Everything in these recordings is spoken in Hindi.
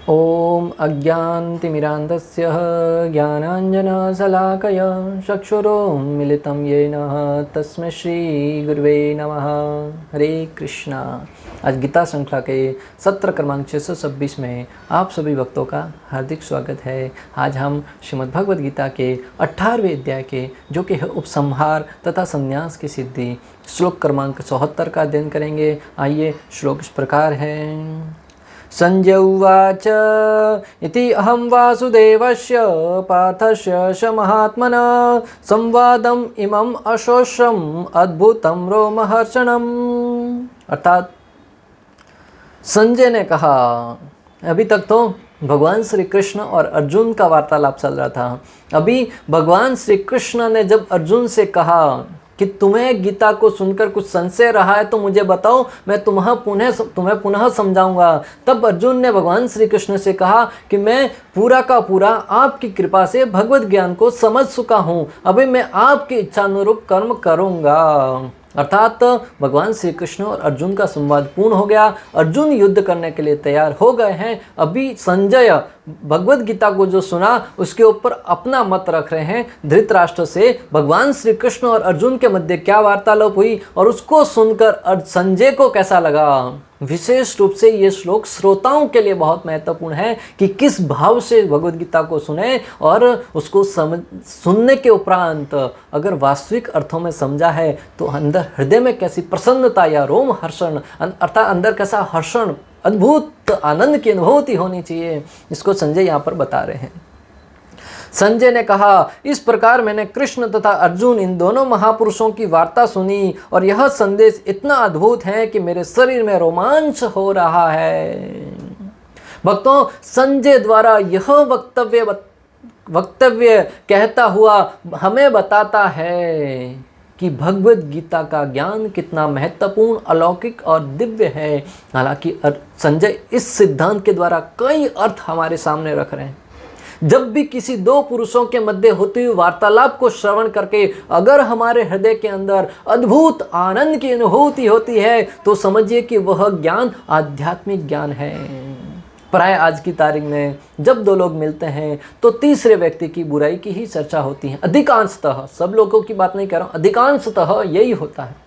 ओम अज्ञानतिमिरान्धस्य ज्ञानाञ्जनशलाकया चक्षुरुन्मीलितं येन तस्मै श्रीगुरुवे नमः। हरे कृष्णा। आज गीता श्रृंखला के सत्र क्रमांक 626 में आप सभी भक्तों का हार्दिक स्वागत है। आज हम श्रीमद् भगवद गीता के 18वें अध्याय के जो कि है उपसंहार तथा संन्यास की सिद्धि श्लोक क्रमांक 74 का अध्ययन करेंगे। आइए, श्लोक इस प्रकार है। संजय उवाच इति अहं वासुदेवस्य पार्थस्य च महात्मना संवादम इमं अशोषम अद्भुतम रोमहर्षणम। अर्थात संजय ने कहा, अभी तक तो भगवान श्री कृष्ण और अर्जुन का वार्तालाप चल रहा था। अभी भगवान श्री कृष्ण ने जब अर्जुन से कहा कि तुम्हें गीता को सुनकर कुछ संशय रहा है तो मुझे बताओ, मैं तुम्हें पुनः समझाऊंगा। तब अर्जुन ने भगवान श्री कृष्ण से कहा कि मैं पूरा का पूरा आपकी कृपा से भगवत ज्ञान को समझ चुका हूँ, अभी मैं आपकी इच्छा अनुरूप कर्म करूँगा। अर्थात भगवान श्री कृष्ण और अर्जुन का संवाद पूर्ण हो गया। अर्जुन युद्ध करने के लिए तैयार हो गए हैं। अभी संजय भगवत गीता को जो सुना उसके ऊपर अपना मत रख रहे हैं। धृतराष्ट्र से भगवान श्री कृष्ण और अर्जुन के मध्य क्या वार्तालाप हुई और उसको सुनकर संजय को कैसा लगा। विशेष रूप से ये श्लोक श्रोताओं के लिए बहुत महत्वपूर्ण है कि किस भाव से भगवद गीता को सुने और उसको सुनने के उपरांत अगर वास्तविक अर्थों में समझा है तो अंदर हृदय में कैसी प्रसन्नता या रोम हर्षण अर्थात अंदर कैसा हर्षण, अद्भुत आनंद की अनुभूति होनी चाहिए, इसको संजय यहाँ पर बता रहे हैं। संजय ने कहा, इस प्रकार मैंने कृष्ण तथा अर्जुन इन दोनों महापुरुषों की वार्ता सुनी और यह संदेश इतना अद्भुत है कि मेरे शरीर में रोमांच हो रहा है। भक्तों, संजय द्वारा यह वक्तव्य कहता हुआ हमें बताता है कि भगवद गीता का ज्ञान कितना महत्वपूर्ण, अलौकिक और दिव्य है। हालांकि संजय इस सिद्धांत के द्वारा कई अर्थ हमारे सामने रख रहे हैं। जब भी किसी दो पुरुषों के मध्य होती हुई वार्तालाप को श्रवण करके अगर हमारे हृदय के अंदर अद्भुत आनंद की अनुभूति होती है तो समझिए कि वह ज्ञान आध्यात्मिक ज्ञान है। प्राय आज की तारीख में जब दो लोग मिलते हैं तो तीसरे व्यक्ति की बुराई की ही चर्चा होती है। अधिकांशतः, सब लोगों की बात नहीं कर रहा हूँ, अधिकांशतः यही होता है।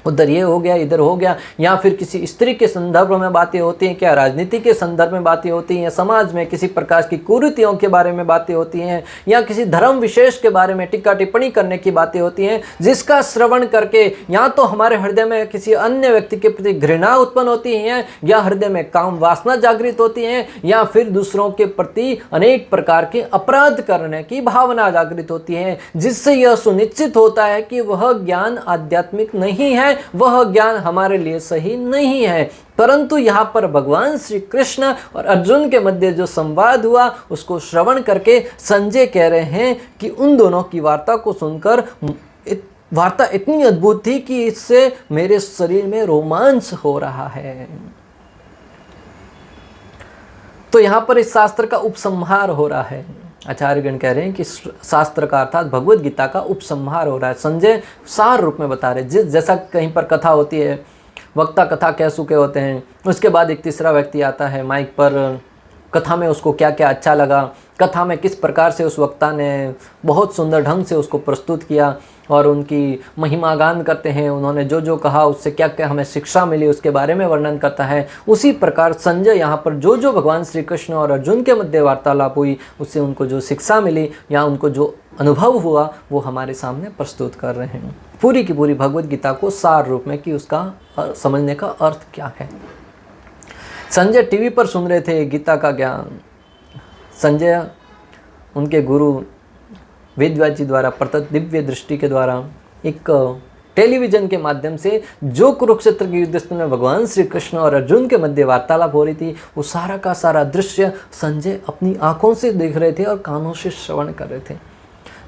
उधर ये हो गया, इधर हो गया, या फिर किसी स्त्री के संदर्भ में बातें होती हैं, क्या राजनीति के संदर्भ में बातें होती हैं, समाज में किसी प्रकार की कुरीतियों के बारे में बातें होती हैं, या किसी धर्म विशेष के बारे में टिक्का टिप्पणी करने की बातें होती हैं, जिसका श्रवण करके या तो हमारे हृदय में किसी अन्य व्यक्ति के प्रति घृणा उत्पन्न होती है, या हृदय में काम वासना जागृत होती है, या फिर दूसरों के प्रति अनेक प्रकार के अपराध करने की भावना जागृत होती है, जिससे यह सुनिश्चित होता है कि वह ज्ञान आध्यात्मिक नहीं है, वह ज्ञान हमारे लिए सही नहीं है। परंतु यहाँ पर भगवान श्री कृष्ण और अर्जुन के मध्य जो संवाद हुआ उसको श्रवण करके संजय कह रहे हैं कि उन दोनों की वार्ता को सुनकर वार्ता इतनी अद्भुत थी कि इससे मेरे शरीर में रोमांच हो रहा है। तो यहाँ पर इस शास्त्र का उपसंहार हो रहा है। आचार्यगण कह रहे हैं कि शास्त्र का अर्थात भगवद गीता का उपसंहार हो रहा है। संजय सार रूप में बता रहे, जैसा कहीं पर कथा होती है, वक्ता कथा कह चुके होते हैं, उसके बाद एक तीसरा व्यक्ति आता है माइक पर, कथा में उसको क्या क्या अच्छा लगा, कथा में किस प्रकार से उस वक्ता ने बहुत सुंदर ढंग से उसको प्रस्तुत किया और उनकी महिमा गान करते हैं, उन्होंने जो जो कहा उससे क्या क्या हमें शिक्षा मिली उसके बारे में वर्णन करता है। उसी प्रकार संजय यहाँ पर जो जो भगवान श्री कृष्ण और अर्जुन के मध्य वार्तालाप हुई उससे उनको जो शिक्षा मिली या उनको जो अनुभव हुआ वो हमारे सामने प्रस्तुत कर रहे हैं, पूरी की पूरी भगवद गीता को सार रूप में कि उसका समझने का अर्थ क्या है। संजय टीवी पर सुन रहे थे गीता का ज्ञान। संजय उनके गुरु वेदव्यास जी द्वारा प्रदत्त दिव्य दृष्टि के द्वारा एक टेलीविज़न के माध्यम से जो कुरुक्षेत्र के युद्ध स्थल में भगवान श्री कृष्ण और अर्जुन के मध्य वार्तालाप हो रही थी वो सारा का सारा दृश्य संजय अपनी आंखों से देख रहे थे और कानों से श्रवण कर रहे थे।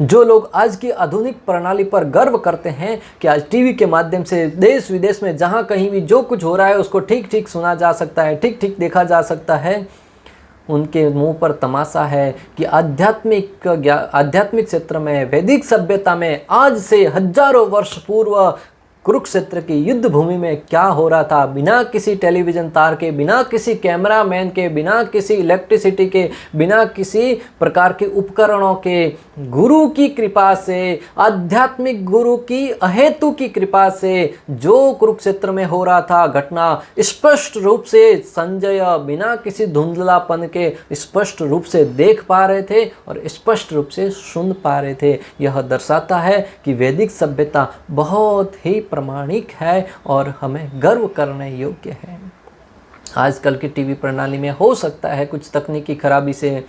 जो लोग आज की आधुनिक प्रणाली पर गर्व करते हैं कि आज टीवी के माध्यम से देश विदेश में जहाँ कहीं भी जो कुछ हो रहा है उसको ठीक ठीक सुना जा सकता है, ठीक ठीक देखा जा सकता है, उनके मुंह पर तमाशा है कि आध्यात्मिक क्षेत्र में, वैदिक सभ्यता में आज से हजारों वर्ष पूर्व कुरुक्षेत्र की युद्ध भूमि में क्या हो रहा था, बिना किसी टेलीविज़न तार के, बिना किसी कैमरामैन के, बिना किसी इलेक्ट्रिसिटी के, बिना किसी प्रकार के उपकरणों के, गुरु की कृपा से, आध्यात्मिक गुरु की अहेतु की कृपा से जो कुरुक्षेत्र में हो रहा था घटना स्पष्ट रूप से संजय बिना किसी धुंधलापन के स्पष्ट रूप से देख पा रहे थे और स्पष्ट रूप से सुन पा रहे थे। यह दर्शाता है कि वैदिक सभ्यता बहुत ही प्रामाणिक है और हमें गर्व करने योग्य है। आजकल की टीवी प्रणाली में हो सकता है कुछ तकनीकी खराबी से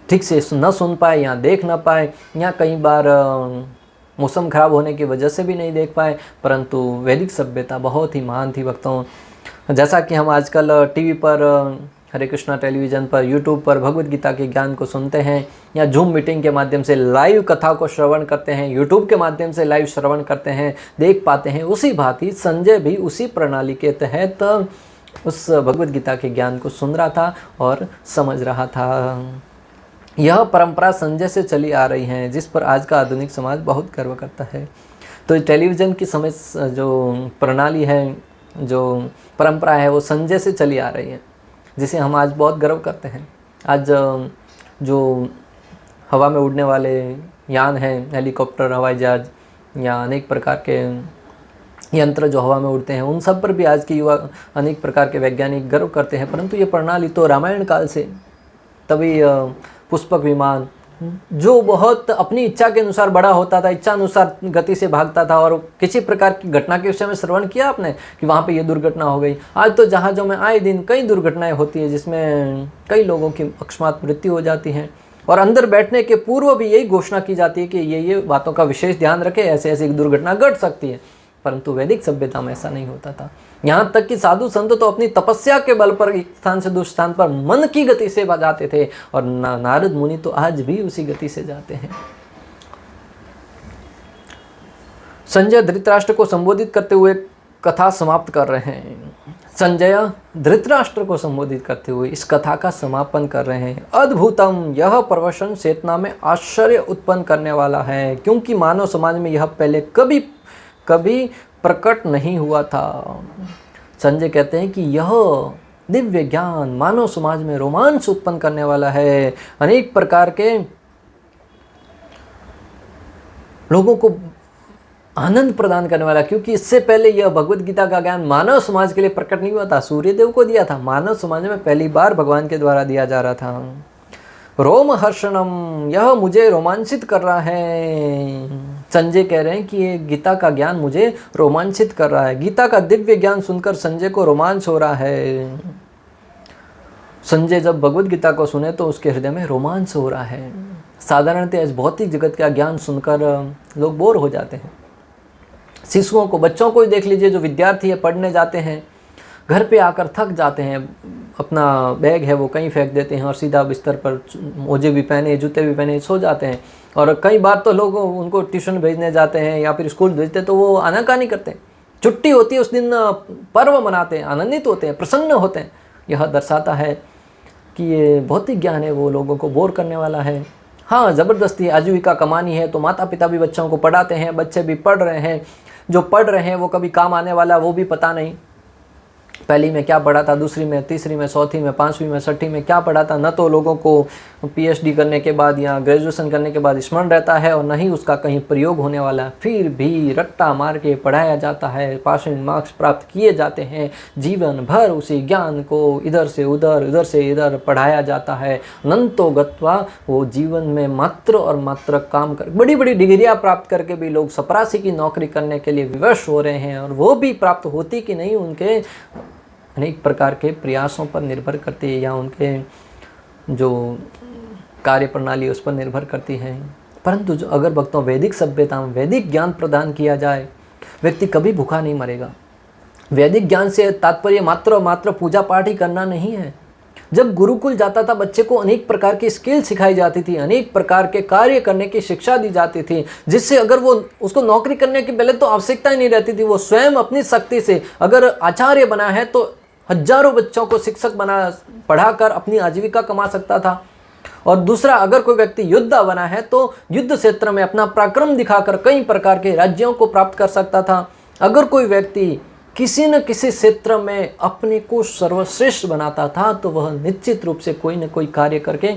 ठीक से न सुन पाए या देख ना पाए, या कई बार मौसम खराब होने की वजह से भी नहीं देख पाए, परंतु वैदिक सभ्यता बहुत ही महान थी भक्तों। जैसा कि हम आजकल टीवी पर, हरे कृष्णा टेलीविज़न पर, यूट्यूब पर भगवत गीता के ज्ञान को सुनते हैं, या जूम मीटिंग के माध्यम से लाइव कथा को श्रवण करते हैं, यूट्यूब के माध्यम से लाइव श्रवण करते हैं, देख पाते हैं, उसी भांति संजय भी उसी प्रणाली के तहत उस भगवत गीता के ज्ञान को सुन रहा था और समझ रहा था। यह परंपरा संजय से चली आ रही है, जिस पर आज का आधुनिक समाज बहुत गर्व करता है। तो टेलीविज़न की समय जो प्रणाली है, जो परंपरा है, वो संजय से चली आ रही है, जिसे हम आज बहुत गर्व करते हैं। आज जो हवा में उड़ने वाले यान हैं, हेलीकॉप्टर, हवाई जहाज या अनेक प्रकार के यंत्र जो हवा में उड़ते हैं, उन सब पर भी आज के युवा अनेक प्रकार के वैज्ञानिक गर्व करते हैं। परंतु ये प्रणाली तो रामायण काल से, तभी पुष्पक विमान जो बहुत अपनी इच्छा के अनुसार बड़ा होता था, इच्छा अनुसार गति से भागता था, और किसी प्रकार की घटना के विषय में श्रवण किया आपने कि वहाँ पे ये दुर्घटना हो गई। आज तो जहाज़ों में आए दिन कई दुर्घटनाएं होती है, जिसमें कई लोगों की अकस्मात मृत्यु हो जाती है, और अंदर बैठने के पूर्व भी यही घोषणा की जाती है कि ये बातों का विशेष ध्यान रखें, ऐसे ऐसी दुर्घटना घट सकती है। परंतु वैदिक सभ्यता में ऐसा नहीं होता था। यहाँ तक कि साधु संत तो अपनी तपस्या के बल पर एक स्थान से दूसरे स्थान पर मन की गति से जाते थे, और नारद मुनि तो आज भी उसी गति से जाते हैं। संजय धृतराष्ट्र को संबोधित करते हुए कथा समाप्त कर रहे हैं। संजय धृतराष्ट्र को संबोधित करते हुए इस कथा का समापन कर रहे हैं। अद्भुतम, यह प्रवचन चेतना में आश्चर्य उत्पन्न करने वाला है, क्योंकि मानव समाज में यह पहले कभी प्रकट नहीं हुआ था। संजय कहते हैं कि यह दिव्य ज्ञान मानव समाज में रोमांच उत्पन्न करने वाला है, अनेक प्रकार के लोगों को आनंद प्रदान करने वाला, क्योंकि इससे पहले यह भगवत गीता का ज्ञान मानव समाज के लिए प्रकट नहीं हुआ था। सूर्यदेव को दिया था, मानव समाज में पहली बार भगवान के द्वारा दिया जा रहा था। रोमहर्षणम, यह मुझे रोमांचित कर रहा है। संजय कह रहे हैं कि ये गीता का ज्ञान मुझे रोमांचित कर रहा है। गीता का दिव्य ज्ञान सुनकर संजय को रोमांच हो रहा है। संजय जब भगवत गीता को सुने तो उसके हृदय में रोमांच हो रहा है। साधारणतः इस भौतिक जगत का ज्ञान सुनकर लोग बोर हो जाते हैं। शिशुओं को, बच्चों को ही देख लीजिए, जो विद्यार्थी है पढ़ने जाते हैं, घर पे आकर थक जाते हैं, अपना बैग है वो कहीं फेंक देते हैं और सीधा बिस्तर पर मोजे भी पहने, जूते भी पहने सो जाते हैं। और कई बार तो लोग उनको ट्यूशन भेजने जाते हैं या फिर स्कूल भेजते हैं तो वो आनाकानी करते हैं। छुट्टी होती है उस दिन पर्व मनाते हैं, आनंदित होते हैं, प्रसन्न होते हैं। यह दर्शाता है कि ये भौतिक ज्ञान है वो लोगों को बोर करने वाला है। हाँ, ज़बरदस्ती आजीविका कमानी है तो माता पिता भी बच्चों को पढ़ाते हैं, बच्चे भी पढ़ रहे हैं। जो पढ़ रहे हैं वो कभी काम आने वाला वो भी पता नहीं। पहली में क्या पढ़ा था, दूसरी में, तीसरी में, चौथी में, पांचवी में, छठी में क्या पढ़ा था, न तो लोगों को पीएचडी करने के बाद या ग्रेजुएशन करने के बाद स्मरण रहता है और न ही उसका कहीं प्रयोग होने वाला है। फिर भी रट्टा मार के पढ़ाया जाता है, पासिंग मार्क्स प्राप्त किए जाते हैं। जीवन भर उसी ज्ञान को इधर से उधर, इधर से इधर पढ़ाया जाता है। अनंतो गत्वा वो जीवन में मात्र और मात्र काम कर, बड़ी बड़ी डिग्रियाँ प्राप्त करके भी लोग चपरासी की नौकरी करने के लिए विवश हो रहे हैं, और वो भी प्राप्त होती कि नहीं उनके अनेक प्रकार के प्रयासों पर निर्भर करती है या उनके जो कार्य प्रणाली उस पर निर्भर करती है। परंतु जो अगर भक्तों वैदिक सभ्यता में वैदिक ज्ञान प्रदान किया जाए, व्यक्ति कभी भूखा नहीं मरेगा। वैदिक ज्ञान से तात्पर्य मात्र और मात्र पूजा पाठ ही करना नहीं है। जब गुरुकुल जाता था बच्चे को अनेक प्रकार की स्किल सिखाई जाती थी, अनेक प्रकार के कार्य करने की शिक्षा दी जाती थी, जिससे अगर वो उसको नौकरी करने की पहले तो आवश्यकता ही नहीं रहती थी। वो स्वयं अपनी शक्ति से अगर आचार्य बना है तो हजारों बच्चों को शिक्षक बना पढ़ाकर अपनी आजीविका कमा सकता था। और दूसरा, अगर कोई व्यक्ति योद्धा बना है तो युद्ध क्षेत्र में अपना पराक्रम दिखाकर कई प्रकार के राज्यों को प्राप्त कर सकता था। अगर कोई व्यक्ति किसी न किसी क्षेत्र में अपने को सर्वश्रेष्ठ बनाता था तो वह निश्चित रूप से कोई न कोई कार्य करके,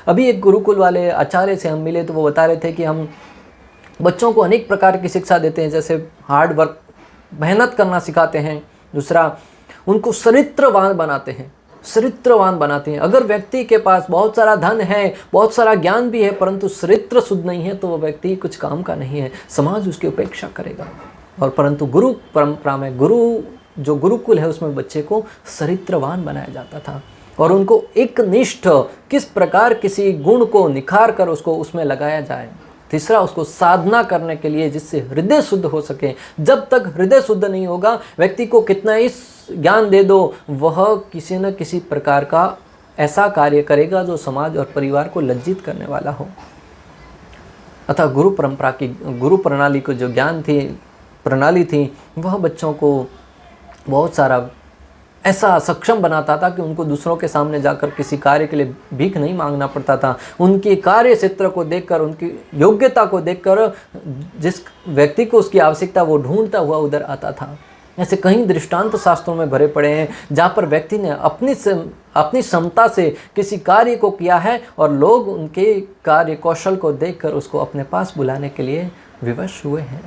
अभी एक गुरुकुल वाले आचार्य से हम मिले तो वो बता रहे थे कि हम बच्चों को अनेक प्रकार की शिक्षा देते हैं, जैसे हार्ड वर्क, मेहनत करना सिखाते हैं। दूसरा, उनको चरित्रवान बनाते हैं, चरित्रवान बनाते हैं। अगर व्यक्ति के पास बहुत सारा धन है, बहुत सारा ज्ञान भी है, परंतु चरित्र शुद्ध नहीं है तो वह व्यक्ति कुछ काम का नहीं है, समाज उसकी उपेक्षा करेगा। और परंतु गुरु परंपरा में, जो गुरुकुल है उसमें बच्चे को चरित्रवान बनाया जाता था और उनको एक निष्ठ किस प्रकार किसी गुण को निखार कर उसको उसमें लगाया जाए। तीसरा, उसको साधना करने के लिए जिससे हृदय शुद्ध हो सके। जब तक हृदय शुद्ध नहीं होगा, व्यक्ति को कितना ही ज्ञान दे दो, वह किसी न किसी प्रकार का ऐसा कार्य करेगा जो समाज और परिवार को लज्जित करने वाला हो। अतः गुरु परंपरा की, गुरु प्रणाली को जो ज्ञान थी, प्रणाली थी, वह बच्चों को बहुत सारा ऐसा सक्षम बनाता था कि उनको दूसरों के सामने जाकर किसी कार्य के लिए भीख नहीं मांगना पड़ता था। उनके कार्य क्षेत्र को देखकर, उनकी योग्यता को देखकर जिस व्यक्ति को उसकी आवश्यकता वो ढूंढता हुआ उधर आता था। ऐसे कई दृष्टांत शास्त्रों में भरे पड़े हैं जहाँ पर व्यक्ति ने अपनी क्षमता से किसी कार्य को किया है और लोग उनके कार्य कौशल को देखकर उसको अपने पास बुलाने के लिए विवश हुए हैं।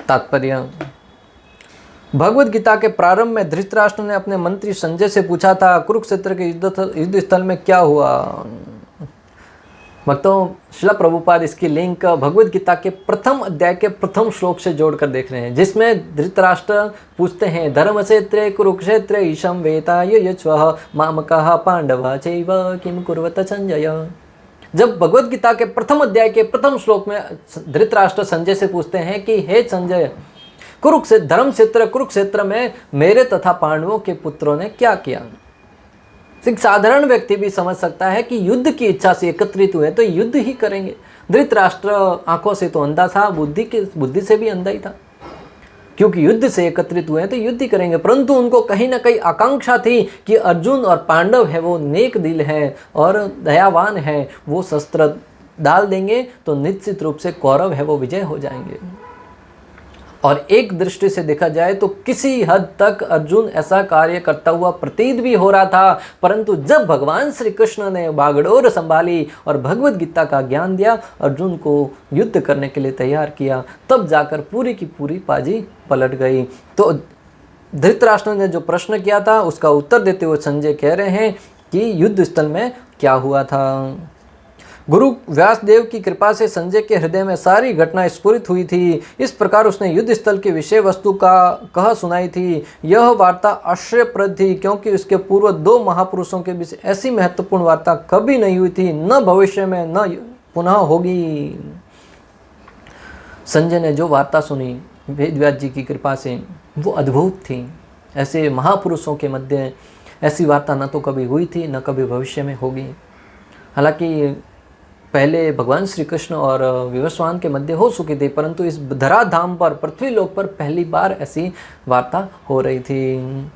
तात्पर्य, भगवद गीता के प्रारंभ में धृतराष्ट्र ने अपने मंत्री संजय से पूछा था, कुरुक्षेत्र के युद्ध स्थल में क्या हुआ। भक्तों, श्रील प्रभुपाद इसकी लिंक भगवद गीता के प्रथम अध्याय के प्रथम श्लोक से जोड़कर देख रहे हैं, जिसमें धृतराष्ट्र पूछते हैं, धर्म क्षेत्रे कुरुक्षेत्रे ईशम वेताय यच्वः मामकाः पांडवा चैव किम कुर्वत संजय। जब भगवद गीता के प्रथम अध्याय के प्रथम श्लोक में धृतराष्ट्र संजय से पूछते हैं कि हे संजय, धर्म क्षेत्र कुरुक्षेत्र में मेरे तथा पांडवों के पुत्रों ने क्या किया। एक साधारण व्यक्ति भी समझ सकता है कि युद्ध की इच्छा से एकत्रित हुए तो युद्ध ही करेंगे। धृतराष्ट्र आंखों से तो अंधा था, बुद्धि से भी अंधा ही था, क्योंकि युद्ध से एकत्रित हुए तो युद्ध ही करेंगे। परंतु उनको कहीं ना कहीं आकांक्षा थी कि अर्जुन और पांडव है वो नेक दिल है और दयावान है, वो शस्त्र डाल देंगे तो निश्चित रूप से कौरव है वो विजय हो जाएंगे। और एक दृष्टि से देखा जाए तो किसी हद तक अर्जुन ऐसा कार्य करता हुआ प्रतीत भी हो रहा था, परंतु जब भगवान श्री कृष्ण ने बागडोर संभाली और भगवद गीता का ज्ञान दिया, अर्जुन को युद्ध करने के लिए तैयार किया, तब जाकर पूरी की पूरी पाजी पलट गई। तो धृतराष्ट्र ने जो प्रश्न किया था उसका उत्तर देते हुए संजय कह रहे हैं कि युद्ध स्थल में क्या हुआ था। गुरु व्यासदेव की कृपा से संजय के हृदय में सारी घटना स्फुरित हुई थी। इस प्रकार उसने युद्ध स्थल की विषय वस्तु का कह सुनाई थी। यह वार्ता आश्चर्यप्रद थी, क्योंकि उसके पूर्व दो महापुरुषों के बीच ऐसी महत्वपूर्ण वार्ता कभी नहीं हुई थी, न भविष्य में न पुनः होगी। संजय ने जो वार्ता सुनी वेद व्यास जी की कृपा से, वो अद्भुत थी। ऐसे महापुरुषों के मध्य ऐसी वार्ता न तो कभी हुई थी, न कभी भविष्य में होगी। हालांकि पहले भगवान श्री कृष्ण और विवस्वान के मध्य हो चुकी थी, परंतु इस धराधाम पर, पृथ्वी लोक पर पहली बार ऐसी वार्ता हो रही थी।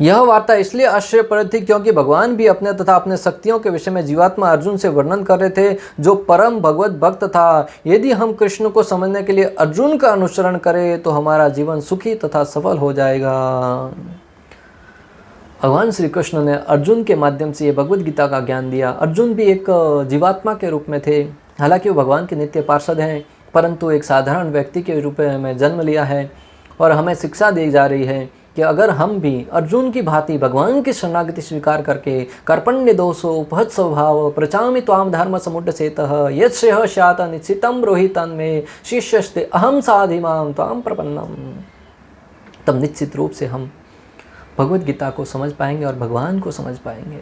यह वार्ता इसलिए आश्चर्यप्रद थी क्योंकि भगवान भी अपने तथा अपने शक्तियों के विषय में जीवात्मा अर्जुन से वर्णन कर रहे थे, जो परम भगवत भक्त था। यदि हम कृष्ण को समझने के लिए अर्जुन का अनुसरण करें तो हमारा जीवन सुखी तथा सफल हो जाएगा। भगवान श्री कृष्ण ने अर्जुन के माध्यम से ये भगवद गीता का ज्ञान दिया। अर्जुन भी एक जीवात्मा के रूप में थे, हालांकि वो भगवान के नित्य पार्षद हैं, परंतु एक साधारण व्यक्ति के रूप में जन्म लिया है और हमें शिक्षा दी जा रही है कि अगर हम भी अर्जुन की भांति भगवान की शरणागति स्वीकार करके कर्पण्य दोषो उपहत स्वभाव प्रचामि त्वाम धर्म समुड्डसेतः यच्छ्रेयः स्यात् निश्चितं ब्रूहि तन्मे शिष्यस्ते अहम साधिमां त्वाम प्रपन्नम। तब निश्चित रूप से हम भगवद गीता को समझ पाएंगे और भगवान को समझ पाएंगे।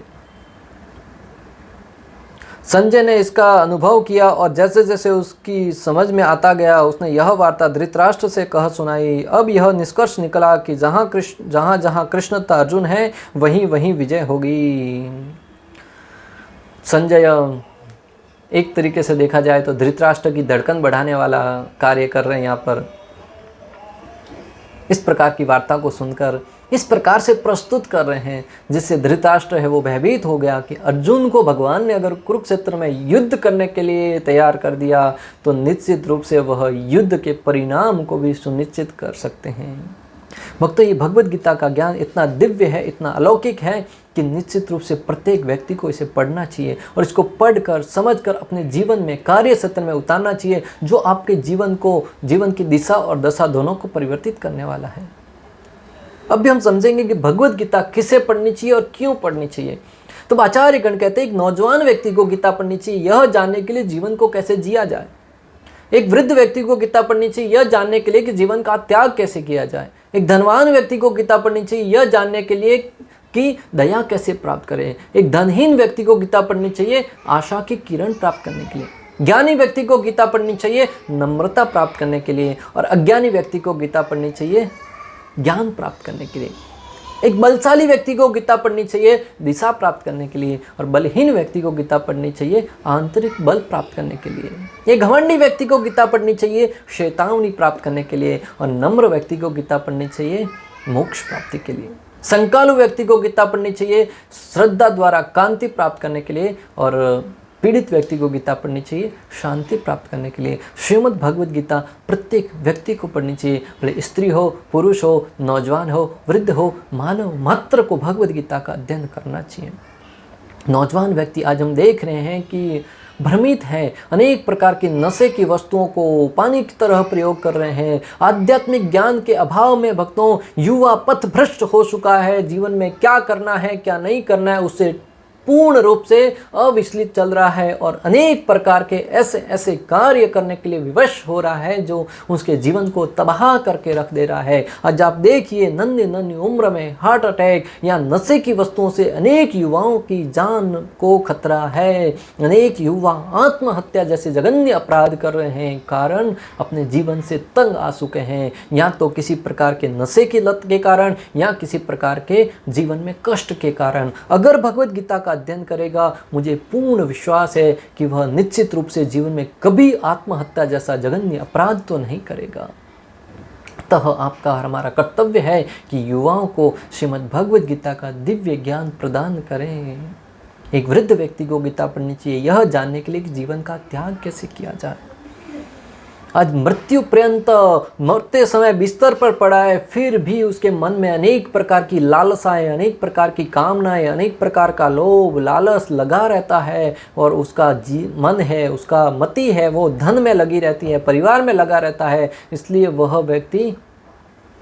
संजय ने इसका अनुभव किया और जैसे जैसे उसकी समझ में आता गया, उसने यह वार्ता धृतराष्ट्र से कह सुनाई। अब यह निष्कर्ष निकला कि जहाँ कृष्ण तथा अर्जुन है, वहीं वहीं विजय होगी। संजय एक तरीके से देखा जाए तो धृतराष्ट्र की धड़कन बढ़ाने वाला कार्य कर रहे हैं यहाँ पर। इस प्रकार की वार्ता को सुनकर इस प्रकार से प्रस्तुत कर रहे हैं जिससे धृतराष्ट्र है वो भयभीत हो गया कि अर्जुन को भगवान ने अगर कुरुक्षेत्र में युद्ध करने के लिए तैयार कर दिया तो निश्चित रूप से वह युद्ध के परिणाम को भी सुनिश्चित कर सकते हैं। भक्तों, ये भगवद गीता का ज्ञान इतना दिव्य है, इतना अलौकिक है कि निश्चित रूप से प्रत्येक व्यक्ति को इसे पढ़ना चाहिए और इसको पढ़कर समझकर अपने जीवन में कार्य क्षेत्र में उतारना चाहिए, जो आपके जीवन की दिशा और दशा दोनों को परिवर्तित करने वाला है। अब भी हम समझेंगे कि भगवद गीता किसे पढ़नी चाहिए और क्यों पढ़नी चाहिए। तो आचार्यगण कहते हैं एक नौजवान व्यक्ति को गीता पढ़नी चाहिए यह जानने के लिए जीवन को कैसे जिया जाए। एक वृद्ध व्यक्ति को गीता पढ़नी चाहिए यह जानने के लिए कि जीवन का त्याग कैसे किया जाए। एक धनवान व्यक्ति को गीता पढ़नी चाहिए यह जानने के लिए कि दया कैसे प्राप्त करें। एक धनहीन व्यक्ति को गीता पढ़नी चाहिए आशा की किरण प्राप्त करने के लिए। ज्ञानी व्यक्ति को गीता पढ़नी चाहिए नम्रता प्राप्त करने के लिए और अज्ञानी व्यक्ति को गीता पढ़नी चाहिए ज्ञान प्राप्त करने के लिए। एक बलशाली व्यक्ति को गीता पढ़नी चाहिए दिशा प्राप्त करने के लिए और बलहीन व्यक्ति को गीता पढ़नी चाहिए आंतरिक बल प्राप्त करने के लिए। एक घमंडी व्यक्ति को गीता पढ़नी चाहिए चेतावनी प्राप्त करने के लिए और नम्र व्यक्ति को गीता पढ़नी चाहिए मोक्ष प्राप्ति के लिए। संकालु व्यक्ति को गीता पढ़नी चाहिए श्रद्धा द्वारा कांति प्राप्त करने के लिए और पीड़ित व्यक्ति को गीता पढ़नी चाहिए शांति प्राप्त करने के लिए। श्रीमद् भगवद गीता प्रत्येक व्यक्ति को पढ़नी चाहिए, भले स्त्री हो, पुरुष हो, नौजवान हो, वृद्ध हो, मानव मात्र को भगवद गीता का अध्ययन करना चाहिए। नौजवान व्यक्ति आज हम देख रहे हैं कि भ्रमित है, अनेक प्रकार की नशे की वस्तुओं को पानी की तरह प्रयोग कर रहे हैं। आध्यात्मिक ज्ञान के अभाव में भक्तों युवा पथभ्रष्ट हो चुका है। जीवन में क्या करना है क्या नहीं करना है उससे पूर्ण रूप से अविचलित चल रहा है और अनेक प्रकार के ऐसे कार्य करने के लिए विवश हो रहा है जो उसके जीवन को तबाह करके रख दे रहा है। आज आप देखिए नन्ही उम्र में हार्ट अटैक या नशे की वस्तुओं से अनेक युवाओं की जान को खतरा है। अनेक युवा आत्महत्या जैसे जघन्य अपराध कर रहे हैं, कारण अपने जीवन से तंग आ चुके हैं, या तो किसी प्रकार के नशे की लत के कारण या किसी प्रकार के जीवन में कष्ट के कारण। अगर भगवद गीता का अध्ययन करेगा मुझे पूर्ण विश्वास है कि वह निश्चित रूप से जीवन में कभी आत्महत्या जैसा जघन्य अपराध तो नहीं करेगा। अतः आपका और हमारा कर्तव्य है कि युवाओं को श्रीमद् भगवद गीता का दिव्य ज्ञान प्रदान करें। एक वृद्ध व्यक्ति को गीता पढ़नी चाहिए यह जानने के लिए कि जीवन का त्याग कैसे किया जाए। आज मृत्यु पर्यंत मरते समय बिस्तर पर पड़ा है, फिर भी उसके मन में अनेक प्रकार की लालसाएं, अनेक प्रकार की कामनाएं, अनेक प्रकार का लोभ लालच लगा रहता है और उसका मन है, उसका मति है वो धन में लगी रहती है, परिवार में लगा रहता है। इसलिए वह व्यक्ति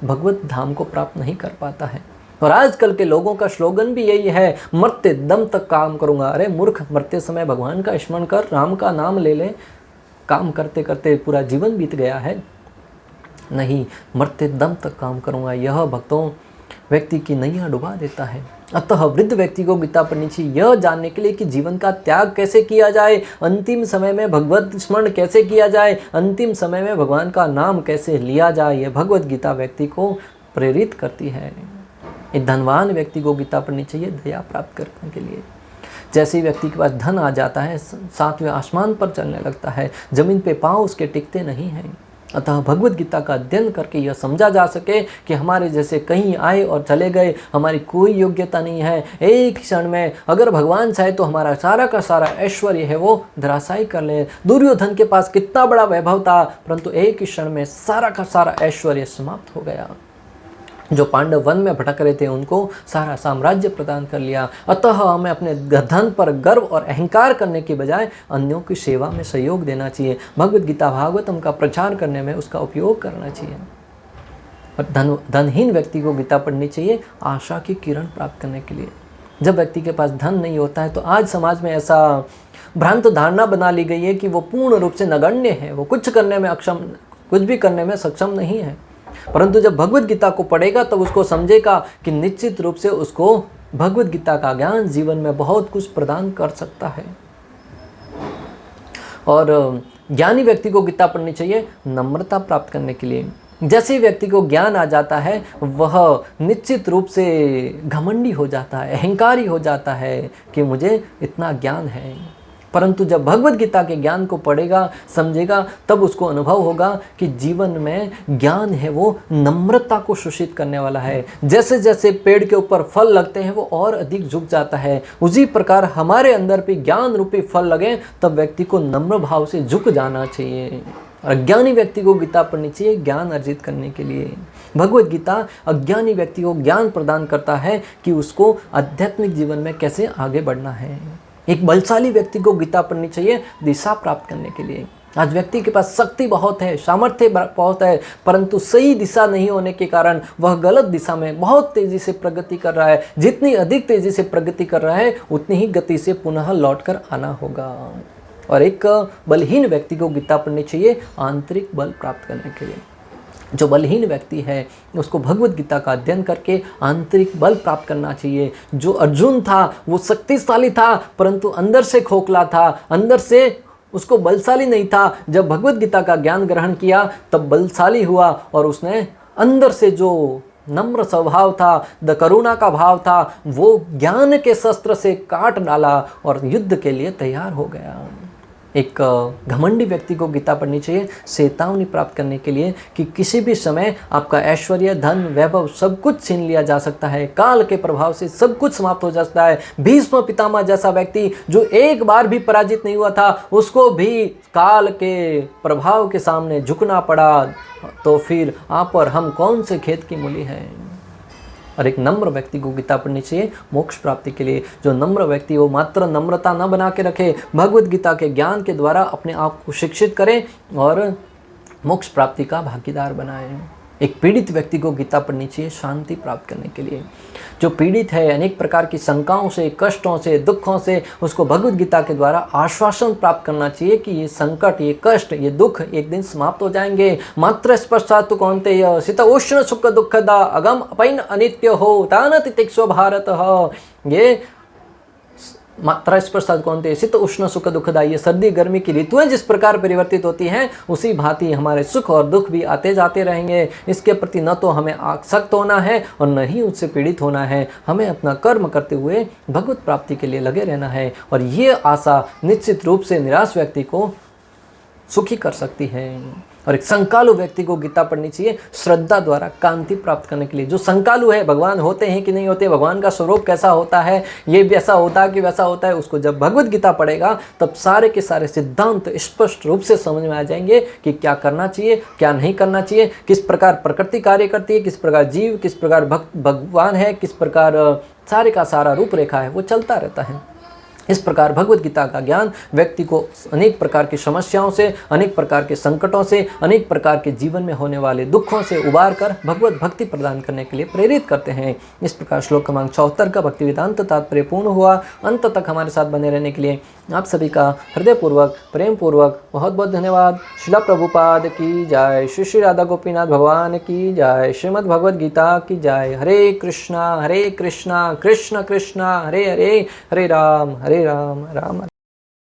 भगवत धाम को प्राप्त नहीं कर पाता है। और आजकल के लोगों का स्लोगन भी यही है, मरते दम तक काम करूँगा। अरे मूर्ख, मरते समय भगवान का स्मरण कर, राम का नाम ले ले। काम करते करते पूरा जीवन बीत गया है, नहीं, मरते दम तक काम करूँगा, यह भक्तों व्यक्ति की नैया डुबा देता है। अतः वृद्ध व्यक्ति को गीता पढ़नी चाहिए यह जानने के लिए कि जीवन का त्याग कैसे किया जाए, अंतिम समय में भगवत स्मरण कैसे किया जाए, अंतिम समय में भगवान का नाम कैसे लिया जाए। यह भगवत गीता व्यक्ति को प्रेरित करती है। एक धनवान व्यक्ति को गीता पढ़नी चाहिए दया प्राप्त करने के लिए। जैसे ही व्यक्ति के पास धन आ जाता है सातवें आसमान पर चलने लगता है, जमीन पे पांव उसके टिकते नहीं हैं। अतः भगवद गीता का अध्ययन करके यह समझा जा सके कि हमारे जैसे कहीं आए और चले गए, हमारी कोई योग्यता नहीं है। एक क्षण में अगर भगवान चाहे तो हमारा सारा का सारा ऐश्वर्य है वो धराशायी कर ले। दुर्योधन के पास कितना बड़ा वैभव था, परंतु एक क्षण में सारा का सारा ऐश्वर्य समाप्त हो गया। जो पांडव वन में भटक रहे थे उनको सारा साम्राज्य प्रदान कर लिया। अतः हमें अपने धन पर गर्व और अहंकार करने के बजाय अन्यों की सेवा में सहयोग देना चाहिए। भगवद गीता भागवतम का प्रचार करने में उसका उपयोग करना चाहिए। और धनहीन व्यक्ति को गीता पढ़नी चाहिए आशा की किरण प्राप्त करने के लिए। जब व्यक्ति के पास धन नहीं होता है तो आज समाज में ऐसा भ्रांत धारणा बना ली गई है कि वो पूर्ण रूप से नगण्य है, वो कुछ भी करने में सक्षम नहीं है। परंतु जब भगवद गीता को पढ़ेगा तब उसको समझेगा कि निश्चित रूप से उसको भगवद गीता का ज्ञान जीवन में बहुत कुछ प्रदान कर सकता है। और ज्ञानी व्यक्ति को गीता पढ़नी चाहिए नम्रता प्राप्त करने के लिए। जैसे ही व्यक्ति को ज्ञान आ जाता है वह निश्चित रूप से घमंडी हो जाता है, अहंकारी हो जाता है कि मुझे इतना ज्ञान है। परंतु जब भगवत गीता के ज्ञान को पढ़ेगा, समझेगा, तब उसको अनुभव होगा कि जीवन में ज्ञान है वो नम्रता को शोषित करने वाला है। जैसे जैसे पेड़ के ऊपर फल लगते हैं वो और अधिक झुक जाता है, उसी प्रकार हमारे अंदर भी ज्ञान रूपी फल लगे तब व्यक्ति को नम्र भाव से झुक जाना चाहिए। अज्ञानी व्यक्ति को गीता पढ़नी चाहिए ज्ञान अर्जित करने के लिए। भगवत गीता अज्ञानी व्यक्ति को ज्ञान प्रदान करता है कि उसको आध्यात्मिक जीवन में कैसे आगे बढ़ना है। एक बलशाली व्यक्ति को गीता पढ़नी चाहिए दिशा प्राप्त करने के लिए। आज व्यक्ति के पास शक्ति बहुत है, सामर्थ्य बहुत है, परंतु सही दिशा नहीं होने के कारण वह गलत दिशा में बहुत तेजी से प्रगति कर रहा है। जितनी अधिक तेजी से प्रगति कर रहा है उतनी ही गति से पुनः लौटकर आना होगा। और एक बलहीन व्यक्ति को गीता पढ़नी चाहिए आंतरिक बल प्राप्त करने के लिए। जो बलहीन व्यक्ति है उसको भगवत गीता का अध्ययन करके आंतरिक बल प्राप्त करना चाहिए। जो अर्जुन था वो शक्तिशाली था परंतु अंदर से खोखला था, अंदर से उसको बलशाली नहीं था। जब भगवत गीता का ज्ञान ग्रहण किया तब बलशाली हुआ और उसने अंदर से जो नम्र स्वभाव था, द करुणा का भाव था, वो ज्ञान के शस्त्र से काट डाला और युद्ध के लिए तैयार हो गया। एक घमंडी व्यक्ति को गीता पढ़नी चाहिए चेतावनी प्राप्त करने के लिए कि किसी भी समय आपका ऐश्वर्य, धन, वैभव सब कुछ छीन लिया जा सकता है। काल के प्रभाव से सब कुछ समाप्त हो जाता है। भीष्म पितामह जैसा व्यक्ति जो एक बार भी पराजित नहीं हुआ था, उसको भी काल के प्रभाव के सामने झुकना पड़ा। तो फिर आप और हम कौन से खेत की मूली हैं। और एक नम्र व्यक्ति को गीता पढ़नी चाहिए मोक्ष प्राप्ति के लिए। जो नम्र व्यक्ति वो मात्र नम्रता न बना के रखे, भगवत गीता के ज्ञान के द्वारा अपने आप को शिक्षित करे और मोक्ष प्राप्ति का भागीदार बनाए। एक पीड़ित व्यक्ति को गीता पढ़नी चाहिए शांति प्राप्त करने के लिए। जो पीड़ित है अनेक प्रकार की शंकाओं से, कष्टों से, दुखों से, उसको भगवत गीता के द्वारा आश्वासन प्राप्त करना चाहिए कि ये संकट, ये कष्ट, ये दुख एक दिन समाप्त हो जाएंगे। मात्र स्पष्टातु कौन्तेय शीत उष्ण सुख दुखदा अगम अपैन अनित्य हो तान तितिक्षु भारत हो। ये मात्रा स्पर्शात कौनते शीत उष्ण सुख दुखदायी, सर्दी गर्मी की ऋतुएं जिस प्रकार परिवर्तित होती हैं उसी भांति हमारे सुख और दुख भी आते जाते रहेंगे। इसके प्रति न तो हमें आसक्त होना है और न ही उससे पीड़ित होना है। हमें अपना कर्म करते हुए भगवत प्राप्ति के लिए लगे रहना है। और ये आशा निश्चित रूप से निराश व्यक्ति को सुखी कर सकती है। और एक संकालु व्यक्ति को गीता पढ़नी चाहिए श्रद्धा द्वारा कांति प्राप्त करने के लिए। जो संकालु है, भगवान होते हैं कि नहीं होते, भगवान का स्वरूप कैसा होता है, ये वैसा होता है कि वैसा होता है, उसको जब भगवत गीता पढ़ेगा तब सारे के सारे सिद्धांत स्पष्ट रूप से समझ में आ जाएंगे कि क्या करना चाहिए, क्या नहीं करना चाहिए, किस प्रकार प्रकृति कार्य करती है, किस प्रकार जीव, किस प्रकार भगवान है, किस प्रकार सारे का सारा रूपरेखा है वो चलता रहता है। इस प्रकार भगवत गीता का ज्ञान व्यक्ति को अनेक प्रकार की समस्याओं से, अनेक प्रकार के संकटों से, अनेक प्रकार के जीवन में होने वाले दुखों से उबार कर भगवत भक्ति प्रदान करने के लिए प्रेरित करते हैं। इस प्रकार श्लोक क्रमांक 74 का भक्ति वेदांत तात्पर्य पूर्ण हुआ। अंत तक हमारे साथ बने रहने के लिए आप सभी का हृदयपूर्वक, प्रेम पूर्वक बहुत बहुत धन्यवाद। शिला प्रभुपाद की जय, श्री श्री राधा गोपीनाथ भगवान की जय, श्रीमद् भगवद गीता की जय। हरे कृष्णा कृष्ण कृष्ण हरे हरे, हरे राम राम राम।